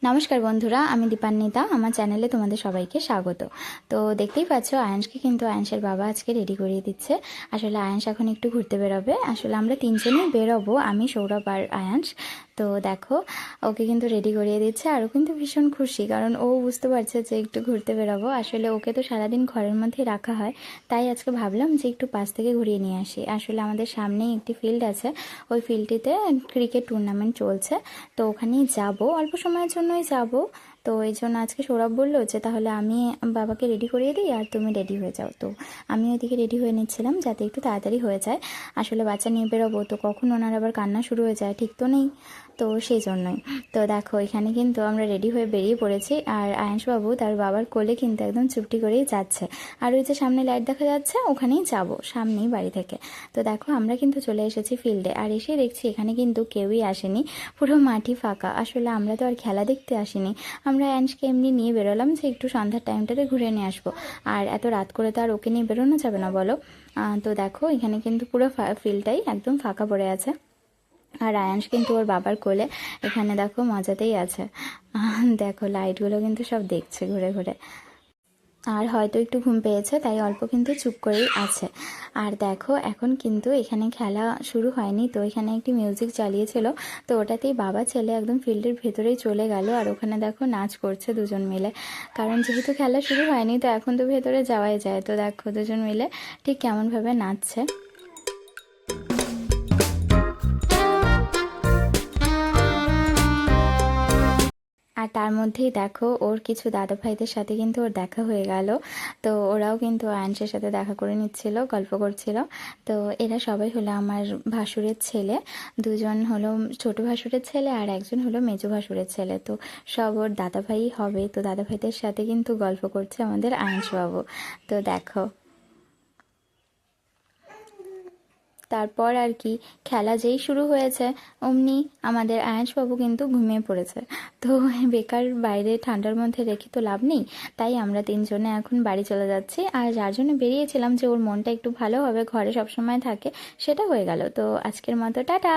নমস্কার বন্ধুরা, আমি দীপান্বিতা। আমার চ্যানেলে তোমাদের সবাইকে স্বাগত। তো দেখতেই পাচ্ছ আয়ানসকে কিন্তু আয়ানসের বাবা আজকে রেডি করিয়ে দিচ্ছে। আসলে আয়ানস এখন একটু ঘুরতে বেরোবে। আসলে আমরা তিনজনেই বেরোবো, আমি, সৌরভ আর আয়ানস। তো দেখো, ওকে কিন্তু রেডি করিয়ে দিচ্ছে আর ও কিন্তু ভীষণ খুশি, কারণ ও বুঝতে পারছে যে একটু ঘুরতে বেরোবো। আসলে ওকে তো সারাদিন ঘরের মধ্যেই রাখা হয়, তাই আজকে ভাবলাম যে একটু পাশ থেকে ঘুরিয়ে নিয়ে আসি। আসলে আমাদের সামনেই একটি ফিল্ড আছে, ওই ফিল্ডটিতে ক্রিকেট টুর্নামেন্ট চলছে। তো ওখানেই যাব, অল্প সময়ের জন্যই যাব। তো এই জন্য আজকে সৌরভ বললো যে তাহলে আমি বাবাকে রেডি করিয়ে দিই আর তুমি রেডি হয়ে যাও। তো আমি ওইদিকে রেডি হয়ে নিচ্ছিলাম যাতে একটু তাড়াতাড়ি হয়ে যায়। আসলে বাচ্চা নিয়ে বেরোবো, তো কখন ওনার আবার কান্না শুরু হয়ে যায় ঠিক তো নেই, তো সেই জন্যই। তো দেখো, এখানে কিন্তু আমরা রেডি হয়ে বেরিয়ে পড়েছি আর আয়াংশবাবু তার বাবার কোলে কিন্তু একদম চুপটি করেই যাচ্ছে। আর ওই যে সামনে লাইট দেখা যাচ্ছে, ওখানেই যাব, সামনেই বাড়ি থেকে। তো দেখো, আমরা কিন্তু চলে এসেছি ফিল্ডে আর এসে দেখছি এখানে কিন্তু কেউই আসেনি, পুরো মাঠই ফাঁকা। আসলে আমরা তো আর খেলা দেখতে আসিনি, আমরা অ্যান্সকে এমনি নিয়ে বেরোলাম যে একটু সন্ধ্যার টাইমটাতে ঘুরে নিয়ে আসবো। আর এত রাত করে তো আর ওকে নিয়ে বেরোনো যাবে না, বলো। তো দেখো, এখানে কিন্তু পুরো ফিল্ডটাই একদম ফাঁকা পড়ে আছে। আর আয়াংশ কিন্তু ওর বাবার কোলে এখানে দেখো মজাতেই আছে। দেখো, লাইটগুলো কিন্তু সব দেখছে ঘুরে ঘুরে। আর হয়তো একটু ঘুম পেয়েছে, তাই অল্প কিন্তু চুপ করেই আছে। আর দেখো, এখন কিন্তু এখানে খেলা শুরু হয়নি, তো এখানে একটি মিউজিক চালিয়েছিল, তো ওটাতেই বাবা ছেলে একদম ফিল্ডের ভেতরেই চলে গেল। আর ওখানে দেখো নাচ করছে দুজন মিলে, কারণ যেহেতু খেলা শুরু হয়নি তো এখন তো ভেতরে যাওয়াই যায়। তো দেখো দুজন মিলে ঠিক কেমনভাবে নাচছে। আর তার মধ্যেই দেখো, ওর কিছু দাদা ভাইদের সাথে কিন্তু ওর দেখা হয়ে গেল। তো ওরাও কিন্তু আয়ানসের সাথে দেখা করে নিচ্ছিল, গল্প করছিল। তো এরা সবাই হলো আমার ভাসুরের ছেলে। দুজন হলো ছোট ভাসুরের ছেলে আর একজন হলো মেজো ভাসুরের ছেলে। তো সব ওর দাদা ভাই হবে। তো দাদা ভাইদের সাথে কিন্তু গল্প করছে আমাদের আয়ানসবাবু। তো দেখো, তারপর আর কি, খেলা যেই শুরু হয়েছে অমনি আমাদের আয়াঁশবাবু কিন্তু ঘুমিয়ে পড়েছে। তো বেকার বাইরে ঠান্ডার মধ্যে রেখে তো লাভ নেই, তাই আমরা তিনজনে এখন বাড়ি চলে যাচ্ছি। আর যার জন্য বেরিয়েছিলাম যে ওর মনটা একটু ভালো হবে, ঘরে সবসময় থাকে, সেটা হয়ে গেল। তো আজকের মতো টাটা।